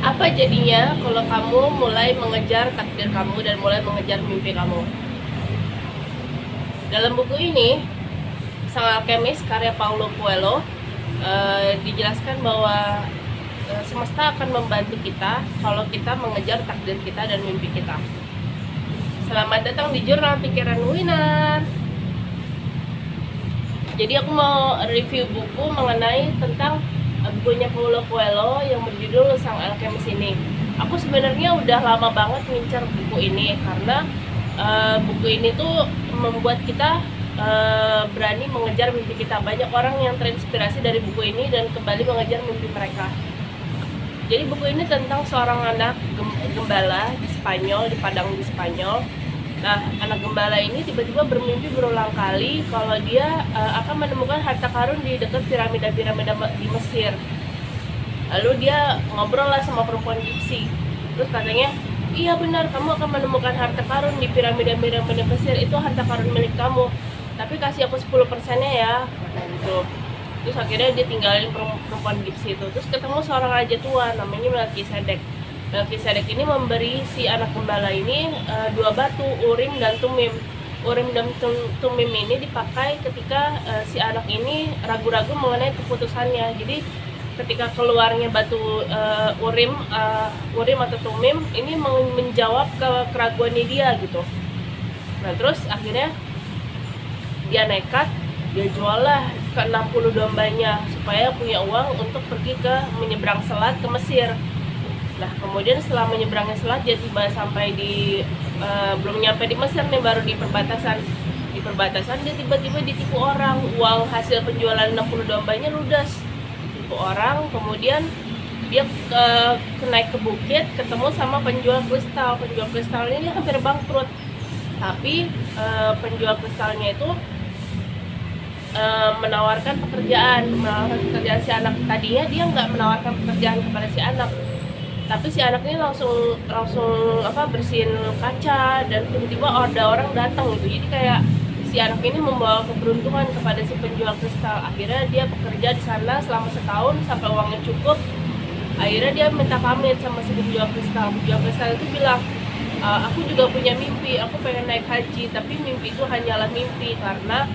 Apa jadinya kalau kamu mulai mengejar takdir kamu dan mulai mengejar mimpi kamu? Dalam buku ini, Sang Alkemis karya Paulo Coelho dijelaskan bahwa semesta akan membantu kita kalau kita mengejar takdir kita dan mimpi kita. Selamat datang di Jurnal Pikiran Winner. Jadi aku mau review buku mengenai tentang bukunya Paulo Coelho yang berjudul Sang Alkemis ini. Aku sebenarnya udah lama banget ngincar buku ini karena buku ini tuh membuat kita berani mengejar mimpi kita. Banyak orang yang terinspirasi dari buku ini dan kembali mengejar mimpi mereka. Jadi buku ini tentang seorang anak gembala di Spanyol, di Padang di Spanyol. Nah, anak gembala ini tiba-tiba bermimpi berulang kali kalau dia akan menemukan harta karun di dekat piramida-piramida di Mesir. Lalu dia ngobrol lah sama perempuan Gipsi. Terus katanya, iya benar, kamu akan menemukan harta karun di piramida-piramida Mesir. Itu harta karun milik kamu. Tapi kasih aku 10%-nya ya, gitu. Terus akhirnya dia tinggalin perempuan Gipsi itu. Terus ketemu seorang raja tua namanya Melkisedek. Melkisedek ini memberi si anak gembala ini 2 batu, Urim dan Tumim. Urim dan Tumim ini dipakai ketika si anak ini ragu-ragu mengenai keputusannya. Jadi ketika keluarnya batu Urim atau Tumim ini menjawab keraguannya dia gitu. Nah terus akhirnya dia nekat, dia jual lah ke 60 dombanya supaya punya uang untuk pergi ke menyeberang selat ke Mesir. Nah kemudian setelah menyeberangnya selat dia tiba sampai di belum nyampe di Mesir nih, baru di perbatasan. Di perbatasan dia tiba-tiba ditipu orang, uang hasil penjualan 60 dombanya ludes. Ditipu orang, kemudian dia naik ke bukit, ketemu sama penjual kristal. Penjual kristal ini hampir bangkrut. Tapi penjual kristalnya itu menawarkan pekerjaan si anak. Tadinya dia nggak menawarkan pekerjaan kepada si anak, tapi si anak ini langsung bersihin kaca, dan tiba-tiba ada orang datang gitu. Jadi kayak si anak ini membawa keberuntungan kepada si penjual kristal. Akhirnya dia bekerja di sana selama setahun sampai uangnya cukup. Akhirnya dia minta pamit sama si penjual kristal. Penjual kristal itu bilang, aku juga punya mimpi, aku pengen naik haji, tapi mimpi itu hanyalah mimpi karena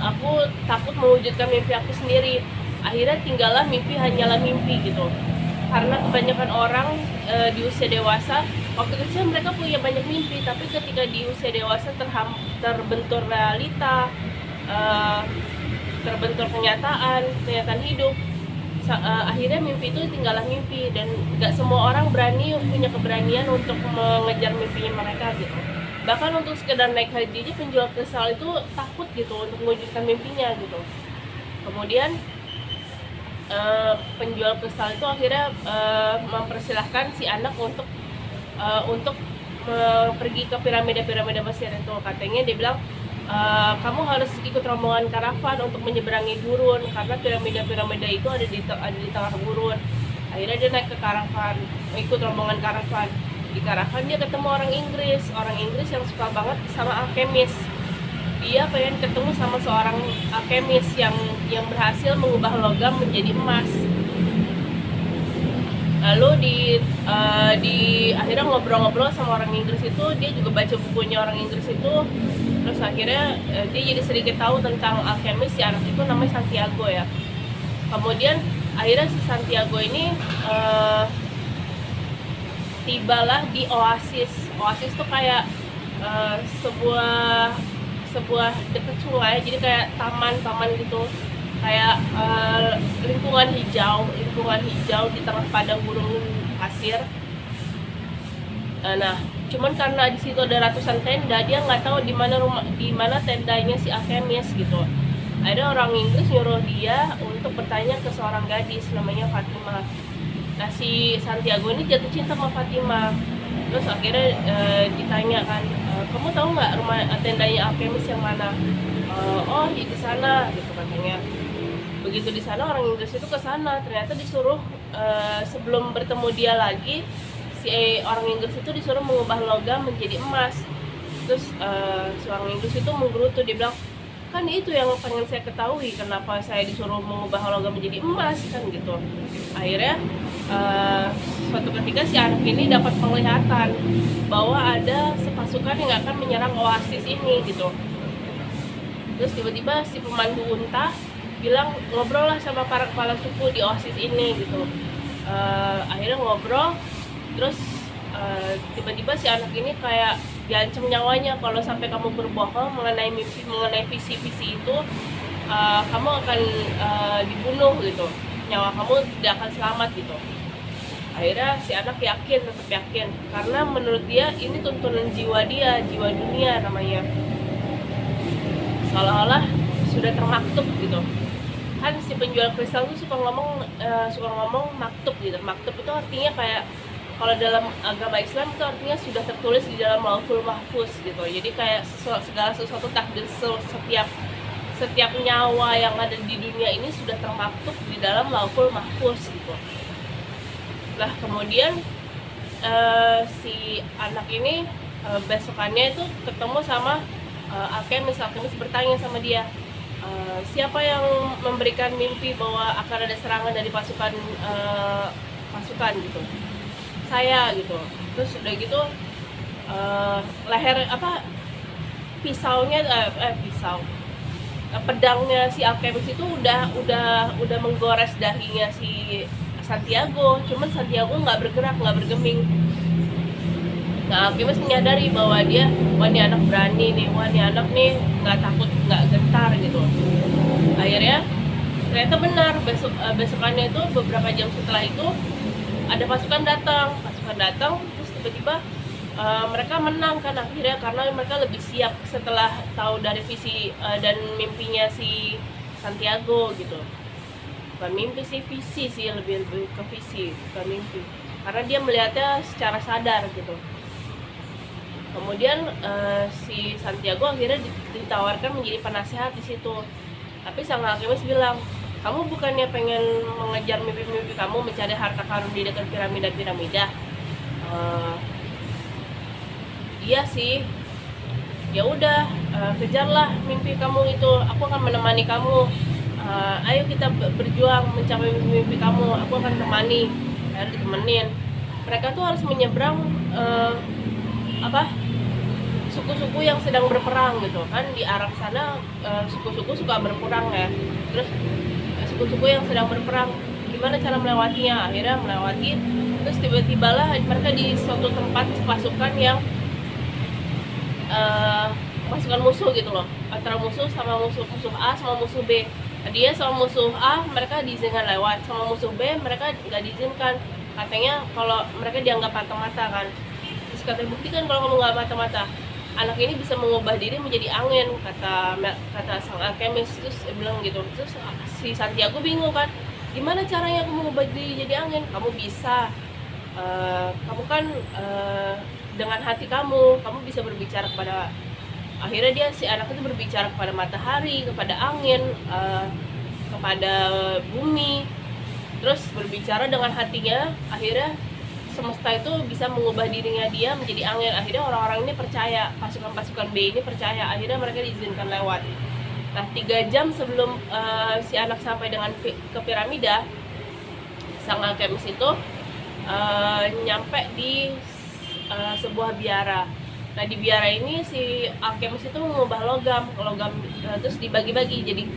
aku takut mewujudkan mimpi aku sendiri. Akhirnya tinggallah mimpi hanyalah mimpi gitu. Karena kebanyakan orang di usia dewasa, waktu kecil mereka punya banyak mimpi, tapi ketika di usia dewasa terbentur realita, terbentur kenyataan hidup, akhirnya mimpi itu tinggallah mimpi. Dan gak semua orang punya keberanian untuk mengejar mimpinya mereka gitu. Bahkan untuk sekedar naik haji aja penjual kristal itu takut gitu untuk mewujudkan mimpinya gitu. Kemudian penjual kristal itu akhirnya mempersilahkan si anak untuk pergi ke piramida-piramida Mesir itu. Katanya dia bilang, kamu harus ikut rombongan karavan untuk menyeberangi gurun, karena piramida-piramida itu ada di tengah gurun. Akhirnya dia naik ke karavan, ikut rombongan karavan. Di karavan dia ketemu orang Inggris yang suka banget sama alkemis. Dia pengen ketemu sama seorang alkemis yang berhasil mengubah logam menjadi emas. Lalu di akhirnya ngobrol-ngobrol sama orang Inggris itu, dia juga baca bukunya orang Inggris itu. Terus akhirnya dia jadi sedikit tahu tentang alkemis. Si anak itu namanya Santiago ya. Kemudian akhirnya si Santiago ini tibalah di oasis. Oasis tuh kayak sebuah dekat sungai, jadi kayak taman gitu, kayak lingkungan hijau di tengah padang gurun pasir. Nah, cuman karena di situ ada ratusan tenda, dia nggak tahu di mana tendanya si alkemis gitu. Ada orang Inggris nyuruh dia untuk bertanya ke seorang gadis namanya Fatima. Nah si Santiago ini jatuh cinta sama Fatima. Terus akhirnya ditanya kan, kamu tahu nggak rumah tendanya alkemis yang mana? Oh di sana gitu katanya. Begitu di sana orang Inggris itu ke sana, ternyata disuruh sebelum bertemu dia lagi, si orang Inggris itu disuruh mengubah logam menjadi emas. Terus si orang Inggris itu menggerutu, dia bilang, kan itu yang pengen saya ketahui, kenapa saya disuruh mengubah logam menjadi emas kan gitu. Akhirnya eh, suatu ketika si anak ini dapat penglihatan bahwa ada sepasukan yang akan menyerang oasis ini gitu. Terus tiba-tiba si pemandu unta bilang ngobrol lah sama para kepala suku di oasis ini gitu. Akhirnya ngobrol, terus tiba-tiba si anak ini kayak diancam nyawanya, kalau sampai kamu berbohong mengenai mimpi, mengenai visi-visi itu, kamu akan dibunuh gitu, nyawa kamu tidak akan selamat gitu. Akhirnya si anak yakin, tetap yakin, karena menurut dia ini tuntunan jiwa dia, jiwa dunia namanya, seolah-olah sudah termaktub gitu. Kan si penjual kristal tuh suka ngomong maktub gitu. Maktub itu artinya kayak, kalau dalam agama Islam itu artinya sudah tertulis di dalam Lauhul Mahfuz gitu. Jadi kayak segala sesuatu takdir setiap nyawa yang ada di dunia ini sudah termaktub di dalam Lauhul Mahfuz gitu. Nah kemudian si anak ini besokannya itu ketemu sama alkemis bertanya sama dia, siapa yang memberikan mimpi bahwa akan ada serangan dari pasukan gitu, saya gitu. Terus udah gitu leher pedangnya si alkemis itu udah menggores dahinya si Santiago, cuman Santiago nggak bergerak, nggak bergeming. Nah alkemis menyadari bahwa wah ini anak berani nih, wah ini anak nih nggak takut, nggak gentar gitu. Akhirnya ternyata benar, besokannya itu beberapa jam setelah itu ada pasukan datang, terus tiba-tiba mereka menang kan akhirnya, karena mereka lebih siap setelah tahu dari visi dan mimpinya si Santiago gitu. Bukan mimpi sih, visi sih, lebih ke visi, bukan mimpi, karena dia melihatnya secara sadar gitu. Kemudian si Santiago akhirnya ditawarkan menjadi penasehat di situ. Tapi sang alkemis bilang, kamu bukannya pengen mengejar mimpi-mimpi kamu, mencari harta karun di dekat piramida? Iya sih. Ya udah, kejarlah mimpi kamu itu. Aku akan menemani kamu. Ayo kita berjuang mencapai mimpi kamu. Aku akan temani. Harus ditemenin. Mereka tuh harus menyeberang suku-suku yang sedang berperang gitu kan. Di Arab sana suku-suku suka berperang ya. Terus suku-suku yang sedang berperang, gimana cara melewatinya? Akhirnya melewati, terus tiba-tibalah mereka di suatu tempat pasukan yang pasukan musuh gitu loh, antara musuh A sama musuh B. Dia sama musuh A mereka diizinkan lewat, sama musuh B mereka nggak diizinkan. Katanya kalau mereka dianggap mata-mata kan. Terus katanya, buktikan kalau kamu nggak mata-mata. Anak ini bisa mengubah diri menjadi angin, kata sang alkemis. Terus dia bilang gitu. Terus si Santiago bingung kan, gimana caranya aku mengubah diri jadi angin? Kamu bisa, kamu kan dengan hati kamu bisa berbicara kepada, akhirnya si anak itu berbicara kepada matahari, kepada angin, kepada bumi, terus berbicara dengan hatinya. Akhirnya semesta itu bisa mengubah dirinya dia menjadi angin. Akhirnya orang-orang ini percaya, pasukan B ini percaya. Akhirnya mereka diizinkan lewat. Nah 3 jam sebelum si anak sampai ke piramida, sang alkemis itu nyampe di sebuah biara. Nah di biara ini si alkemis itu mengubah logam terus dibagi-bagi jadi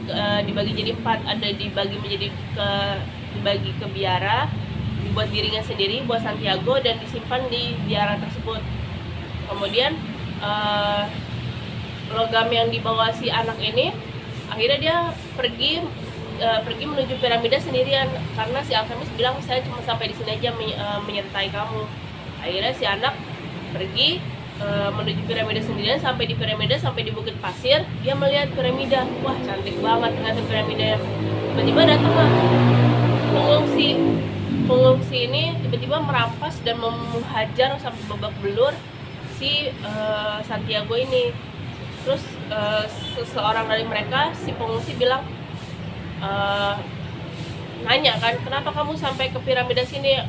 4, ada dibagi ke biara, dibuat dirinya sendiri, buat Santiago, dan disimpan di biara tersebut. Kemudian logam yang dibawa si anak ini, akhirnya dia pergi menuju piramida sendirian, karena si alkemis bilang, saya cuma sampai di sini aja menyertai kamu. Akhirnya si anak pergi menuju piramida sendirian. Sampai di piramida, sampai di bukit pasir, dia melihat piramida. Wah cantik banget ternyata piramidanya. Tiba-tiba datanglah pengungsi ini, tiba-tiba merampas dan menghajar sampai babak belur si Santiago ini. Terus seseorang dari mereka, si pengungsi bilang, nanya kan, kenapa kamu sampai ke piramida sini?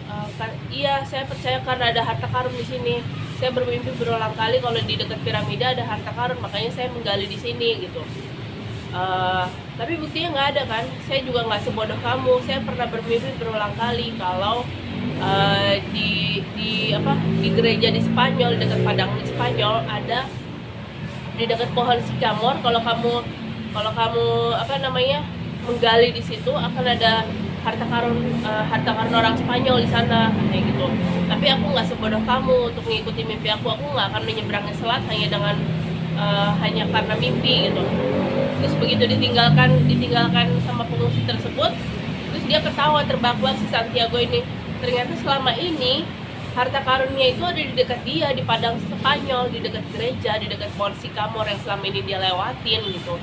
Iya, saya percaya karena ada harta karun di sini. Saya bermimpi berulang kali kalau di dekat piramida ada harta karun, makanya saya menggali di sini gitu. Tapi buktinya nggak ada kan. Saya juga nggak sebodoh kamu. Saya pernah bermimpi berulang kali kalau di gereja di Spanyol, dekat Padang di Spanyol, ada di dekat pohon sikamor. Kalau kamu menggali di situ, akan ada harta karun orang Spanyol di sana, kayak gitu. Tapi aku nggak sebodoh kamu untuk mengikuti mimpi aku nggak akan menyeberangi selat hanya karena mimpi gitu. Terus begitu ditinggalkan sama pengungsi tersebut, terus dia ketawa terbahak-bahak si Santiago ini. Ternyata selama ini harta karunnya itu ada di dekat dia, di padang Spanyol, di dekat gereja, di dekat pohon sikamor yang selama ini dia lewatin gitu.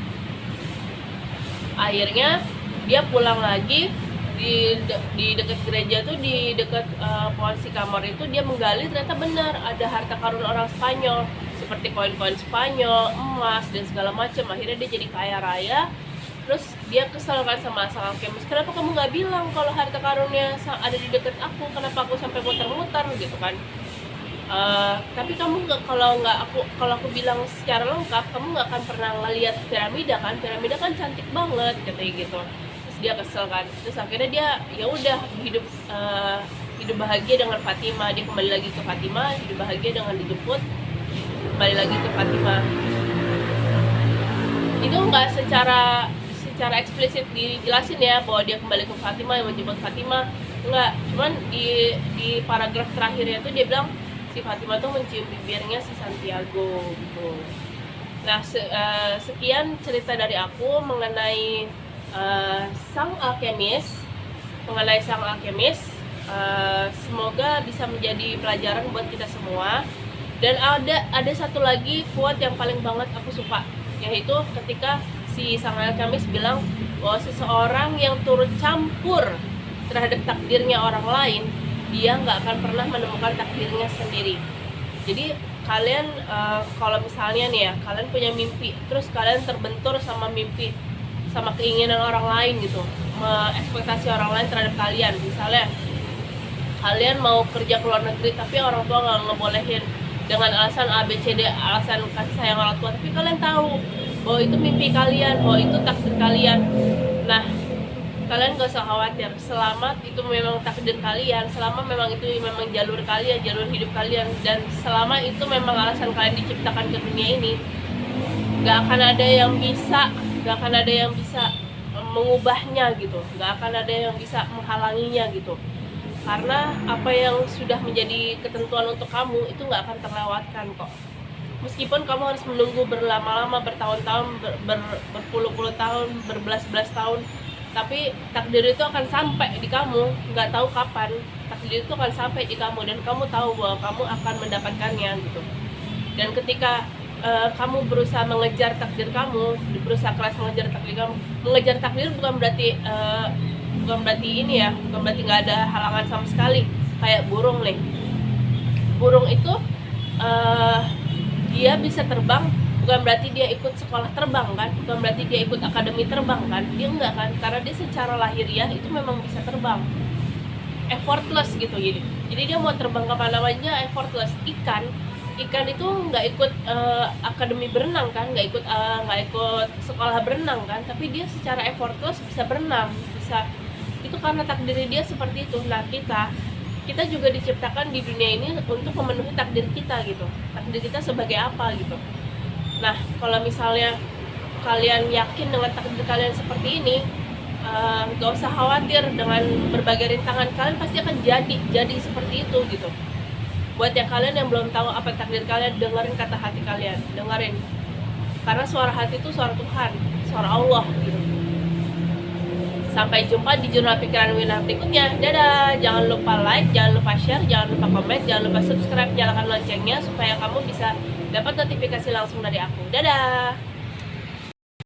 Akhirnya dia pulang lagi di dekat gereja tuh, di dekat pohon sikamor itu, dia menggali, ternyata benar ada harta karun orang Spanyol seperti koin-koin Spanyol, emas dan segala macam. Akhirnya dia jadi kaya raya. Terus dia kesel kan sama sang alkemis, kenapa kamu nggak bilang kalau harta karunnya ada di dekat aku, kenapa aku sampai muter-muter gitu kan. Tapi kamu nggak, kalau aku bilang secara lengkap, kamu nggak akan pernah ngeliat piramida kan cantik banget katanya gitu. Terus dia kesel kan, terus akhirnya dia ya udah hidup bahagia dengan Fatima. Dia kembali lagi ke Fatima, hidup bahagia dengan dijemput, kembali lagi ke Fatima. Itu nggak secara eksplisit dijelasin ya bahwa dia kembali ke Fatima, yang menjemput Fatima, enggak. Cuman di paragraf terakhirnya tuh dia bilang si Fatima tuh mencium bibirnya si Santiago gitu. Nah, sekian cerita dari aku mengenai sang alkemis. Semoga bisa menjadi pelajaran buat kita semua. Dan ada satu lagi quote yang paling banget aku suka, yaitu ketika si sang alkemis bilang bahwa seseorang yang turut campur terhadap takdirnya orang lain, dia nggak akan pernah menemukan takdirnya sendiri. Jadi kalian kalau misalnya nih ya, kalian punya mimpi, terus kalian terbentur sama mimpi, sama keinginan orang lain gitu, ekspektasi orang lain terhadap kalian. Misalnya kalian mau kerja ke luar negeri tapi orang tua nggak ngebolehin dengan alasan ABCD, alasan kasih sayang orang tua, tapi kalian tahu bahwa itu mimpi kalian, bahwa itu takdir kalian. Nah, kalian gak usah khawatir, selama itu memang takdir kalian, selama memang itu memang jalur kalian, jalur hidup kalian, dan selama itu memang alasan kalian diciptakan ke dunia ini, gak akan ada yang bisa mengubahnya gitu, gak akan ada yang bisa menghalanginya gitu. Karena apa yang sudah menjadi ketentuan untuk kamu itu gak akan terlewatkan kok. Meskipun kamu harus menunggu berlama-lama, bertahun-tahun, berpuluh-puluh tahun, berbelas-belas tahun, tapi takdir itu akan sampai di kamu, nggak tahu kapan. Takdir itu akan sampai di kamu, dan kamu tahu bahwa kamu akan mendapatkannya gitu. Dan ketika kamu berusaha mengejar takdir kamu, berusaha keras mengejar takdir kamu, mengejar takdir bukan berarti nggak ada halangan sama sekali. Kayak burung nih, burung itu dia bisa terbang bukan berarti dia ikut sekolah terbang kan, bukan berarti dia ikut akademi terbang kan, dia enggak kan, karena dia secara lahiriah itu memang bisa terbang, effortless gitu. Jadi dia mau terbang kemana aja effortless. Ikan itu nggak ikut akademi berenang kan, nggak ikut sekolah berenang kan, tapi dia secara effortless bisa berenang, bisa. Itu karena takdir dia seperti itu. Nah, kita juga diciptakan di dunia ini untuk memenuhi takdir kita gitu. Takdir kita sebagai apa gitu. Nah, kalau misalnya kalian yakin dengan takdir kalian seperti ini, gak usah khawatir, dengan berbagai rintangan kalian pasti akan jadi seperti itu gitu. Buat kalian yang belum tahu apa takdir kalian, dengerin kata hati kalian, dengerin. Karena suara hati itu suara Tuhan, suara Allah gitu. Sampai jumpa di Jurnal Pikiran Wina berikutnya. Dadah. Jangan lupa like, jangan lupa share, jangan lupa komen, jangan lupa subscribe, nyalakan loncengnya supaya kamu bisa dapat notifikasi langsung dari aku. Dadah.